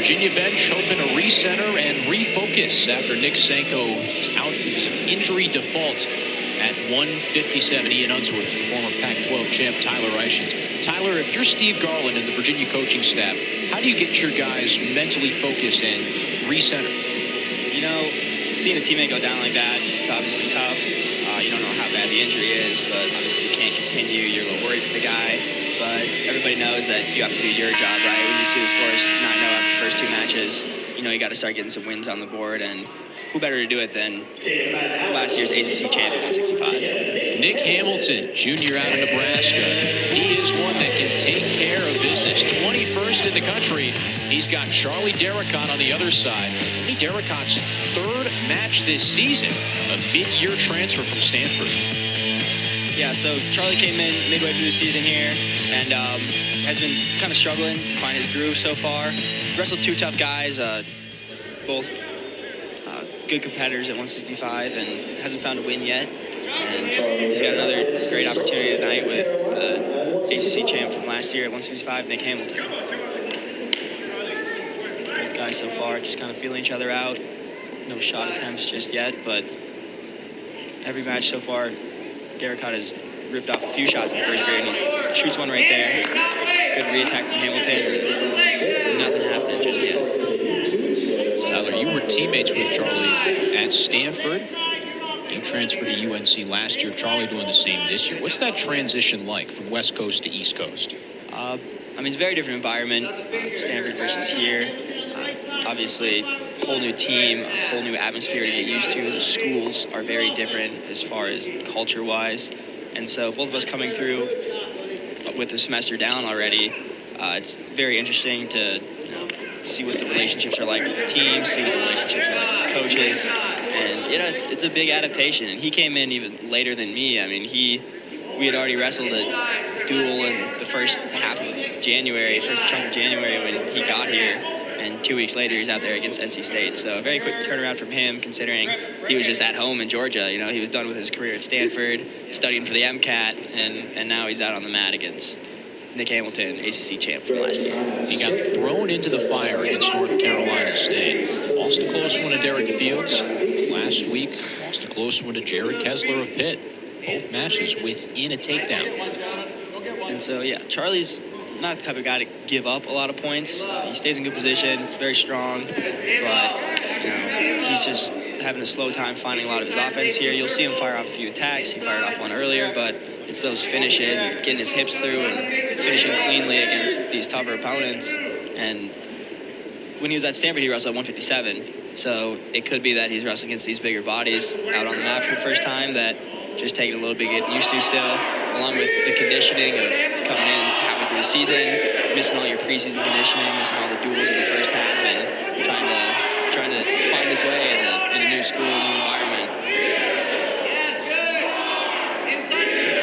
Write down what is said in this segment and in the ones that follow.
Virginia bench hoping to recenter and refocus after Nick Senko out because of injury default at 157. Ian Unsworth, former Pac-12 champ Tyler Reichens. Tyler, if you're Steve Garland and the Virginia coaching staff, how do you get your guys mentally focused and recenter? You know, seeing a teammate go down like that, it's obviously tough. You don't know how bad the injury is, but obviously you can't continue. You're a little worried for the guy. But everybody knows that you have to do your job, right? When you see the scores 9-0 after the first two matches, you know you got to start getting some wins on the board. And who better to do it than last year's ACC champion, 165. Nick Hamilton, junior out of Nebraska. He is one that can take care of business. 21st in the country. He's got Charlie Darracott on the other side. Darracott's third match this season, a mid-year transfer from Stanford. Yeah, so Charlie came in midway through the season here and has been kind of struggling to find his groove so far. Wrestled two tough guys, both good competitors at 165, and hasn't found a win yet. And he's got another great opportunity tonight with the ACC champ from last year at 165, Nick Hamilton. Both guys so far just kind of feeling each other out. No shot attempts just yet, but every match so far, Darracott has ripped off a few shots in the first period, and he shoots one right there. Good re-attack from Hamilton. Nothing happening just yet. Tyler, you were teammates with Charlie at Stanford. You transferred to UNC last year. Charlie doing the same this year. What's that transition like from West Coast to East Coast? I mean, it's a very different environment, Stanford versus here. Obviously, whole new team, a whole new atmosphere to get used to. The schools are very different as far as culture-wise. And so both of us coming through with the semester down already, it's very interesting to see what the relationships are like with the team, see what the relationships are like with the coaches. And, it's a big adaptation. And he came in even later than me. I mean, we had already wrestled a duel in the first half of January, first chunk of January when he got here. And 2 weeks later, he's out there against NC State. So a very quick turnaround from him, considering he was just at home in Georgia. He was done with his career at Stanford, studying for the MCAT, and now he's out on the mat against Nick Hamilton, ACC champ from last year. He got thrown into the fire against North Carolina State. Lost a close one to Derek Fields last week. Lost a close one to Jared Kessler of Pitt. Both matches within a takedown. And so, Charlie's not the type of guy to give up a lot of points. He stays in good position, very strong, but he's just having a slow time finding a lot of his offense here. You'll see him fire off a few attacks. He fired off one earlier, but it's those finishes and getting his hips through and finishing cleanly against these tougher opponents. And when he was at Stanford, he wrestled at 157. So it could be that he's wrestling against these bigger bodies out on the mat for the first time that just taking a little bit getting used to still, along with the conditioning of coming in halfway through the season, missing all your preseason conditioning, missing all the duels in the first half, and trying to find his way in a new school, new environment.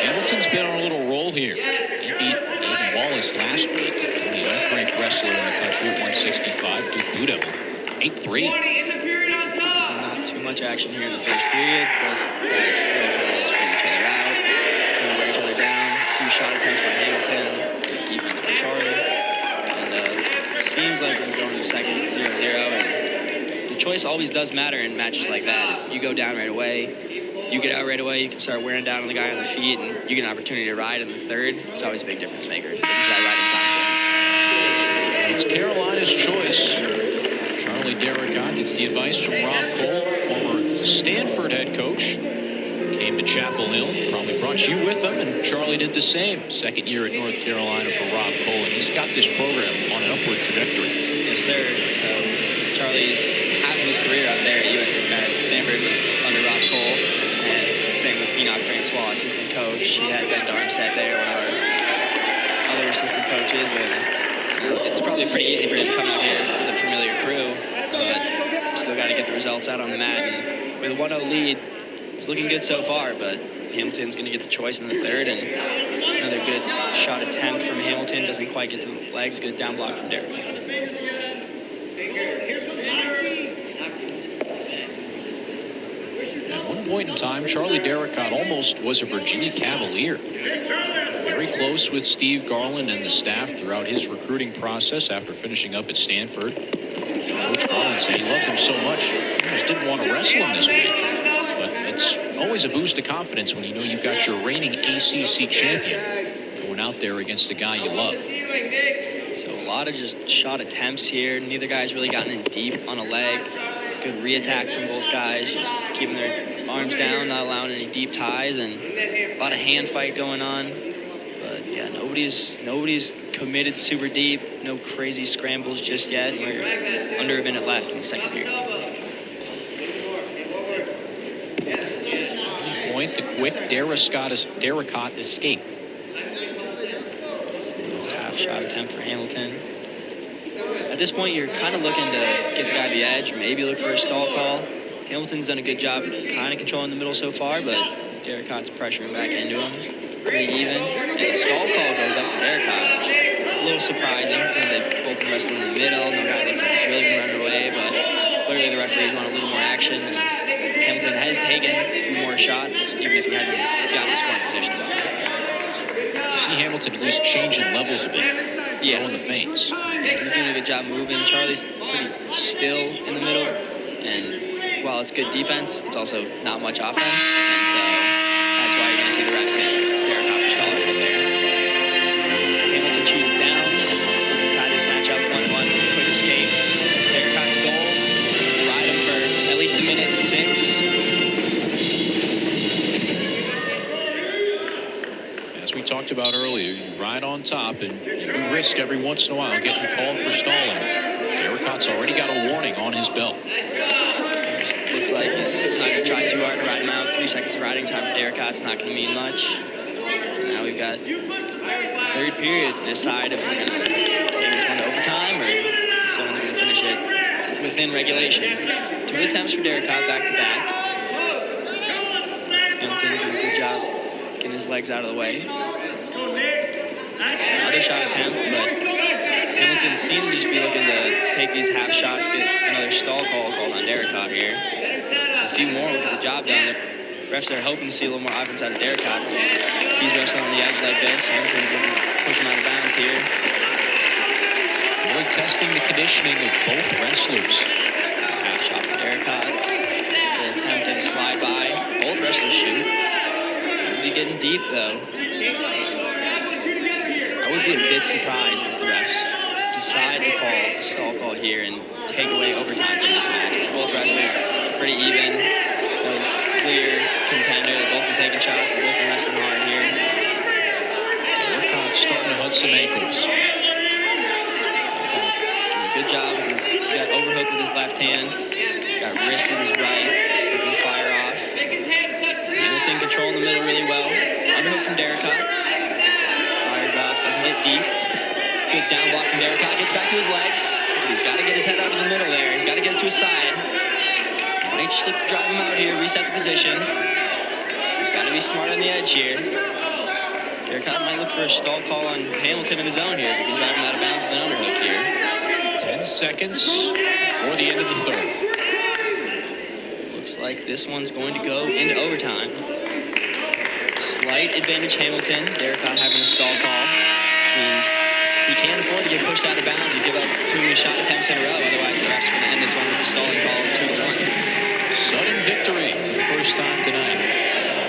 Hamilton's been on a little roll here. He beat Aiden Wallace last week, the unranked wrestler in the country at 165, Duke Blue Devil, 8-3. Not too much action here in the first period. Both guys still kind of just figure each other out, trying to wear each other down. A few shot attempts by Hamilton, good defense by Charlie. And seems like we're going to second 0-0. And the choice always does matter in matches like that. If you go down right away, you get out right away, you can start wearing down on the guy on the feet, and you get an opportunity to ride in the third. It's always a big difference maker. It's Carolina's choice. Charlie Darracott gets the advice from Rob Cole, former Stanford head coach. Came to Chapel Hill, probably brought you with them, and Charlie did the same. Second year at North Carolina for Rob Cole, and he's got this program on an upward trajectory. Yes, sir. So Charlie's half of his career out there at Stanford was under Rob Cole, and same with Enoch Francois, assistant coach. He had Ben Darmstadt there, one of our other assistant coaches, and it's probably pretty easy for him to come out here with a familiar crew, but still got to get the results out on the mat. And with a 1-0 lead, it's looking good so far, but Hamilton's going to get the choice in the third, and another good shot attempt from Hamilton. Doesn't quite get to the legs. Good down block from Derek. At one point in time, Charlie Darracott almost was a Virginia Cavalier. Very close with Steve Garland and the staff throughout his recruiting process after finishing up at Stanford. Coach Garland said he loved him so much, he just didn't want to wrestle him this week. But it's always a boost of confidence when you know you've got your reigning ACC champion going out there against a guy you love. So a lot of just shot attempts here. Neither guy's really gotten in deep on a leg. Good re-attack from both guys, just keeping their arms down, not allowing any deep ties, and a lot of hand fight going on. But yeah, nobody's committed super deep. No crazy scrambles just yet. We're under a minute left in the second period. Point, the quick Darracott escape. Half shot attempt for Hamilton. At this point, you're kind of looking to get the guy to the edge, maybe look for a stall call. Hamilton's done a good job kind of controlling the middle so far, but Darracott's pressuring back into him. Pretty even. And the stall call goes up for Darracott, which is a little surprising since they both been wrestling in the middle. No guy looks like he's really been running away, but clearly the referees want a little more action. And Hamilton has taken a few more shots, even if he hasn't gotten a scoring position. You see Hamilton at least changing levels a bit. Yeah. Throwing the feints. Yeah, he's doing a good job moving. Charlie's pretty still in the middle, and while it's good defense, it's also not much offense, and so that's why you're going to see the refs hit Darracott stalling in there. Hamilton cheats down. Tie this match up 1-1 with a quick escape. Darracott's goal, ride him for at least a minute and 6. As we talked about earlier, you ride on top and you risk every once in a while getting called for stalling. Darracott's already got a warning on his belt. Looks like he's not going to try too hard to ride him out. 3 seconds of riding time for Darracott's not going to mean much. Now we've got third period to decide if we're going to take this one to overtime or someone's going to finish it within regulation. 2 attempts for Darracott back to back. Hamilton doing a good job getting his legs out of the way. Another shot attempt, but Hamilton seems to just be looking to take these half shots, get another stall call called on Darracott here. A few more will get the job done. The refs are hoping to see a little more offense out of Darracott. He's wrestling on the edge like this. Hamilton's looking to push him out of bounds here. Really testing the conditioning of both wrestlers. Half shot for Darracott. The attempted slide by. Both wrestlers shoot. Be getting deep though. I would be a bit surprised if the refs decide to call a stall call here and take away overtime from this match. Both wrestlers pretty even. No clear contender. They've both been taking shots. They've both been wrestling hard here. Darracott starting to hunt some ankles. Good job. He's got overhook with his left hand. Got wrist with his right. He's looking to fire off. Hamilton controlling the middle really well. Underhook from Darracott. Fired off. Doesn't get deep. Good down block from Darracott. Gets back to his legs. But he's got to get his head out of the middle there. He's got to get it to his side. Might just look to drive him out here. Reset the position. He's got to be smart on the edge here. Darracott might look for a stall call on Hamilton of his own here. If he can drive him out of bounds with an underhook here. 10 seconds before the end of the third. Looks like this one's going to go into overtime. Slight advantage Hamilton. Darracott having a stall call, which means he can't afford to get pushed out of bounds and give up too many shot attempts in a row. Otherwise, the refs are going to end this one with a stalling call of 2-1. Sudden victory for the first time tonight.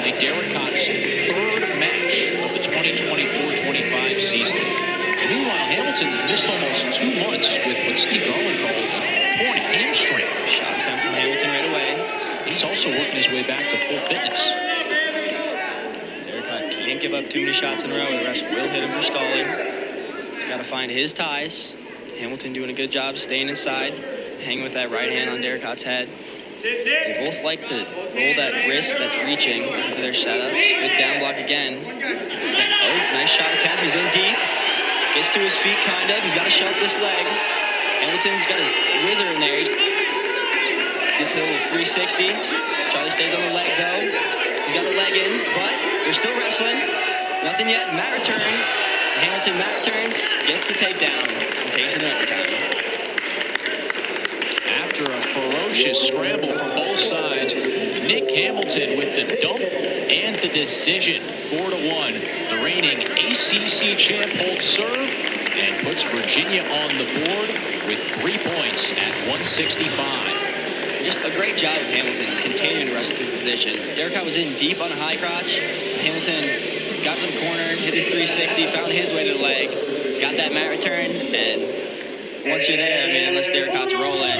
The Darracott's third match of the 2024-25 season. And meanwhile, Hamilton missed almost 2 months with what Steve Garland called a torn hamstring. Shot attempt from Hamilton right away. He's also working his way back to full fitness. Darracott can't give up too many shots in a row. The refs will hit him for stalling. He's got to find his ties. Hamilton doing a good job staying inside, hanging with that right hand on Darracott's head. They both like to roll that wrist that's reaching into their setups. Good down block again. Oh, nice shot attempt. He's in deep. Gets to his feet, kind of. He's got to shove this leg. Hamilton's got his whizzer in there. Gets hit with 360. Charlie stays on the leg, though. He's got a leg in, but they're still wrestling. Nothing yet. Mat return. Hamilton mat returns, gets the takedown, and takes it in overtime. After a ferocious scramble from both sides, Nick Hamilton with the dump and the decision. 4-1. The reigning ACC champ holds serve and puts Virginia on the board with 3 points at 165. Just a great job of Hamilton continuing to wrestle through position. Darracott was in deep on a high crotch. Hamilton got to the corner, hit his 360, found his way to the leg, got that mat return, and once you're there, I mean, unless Darracott's rolling,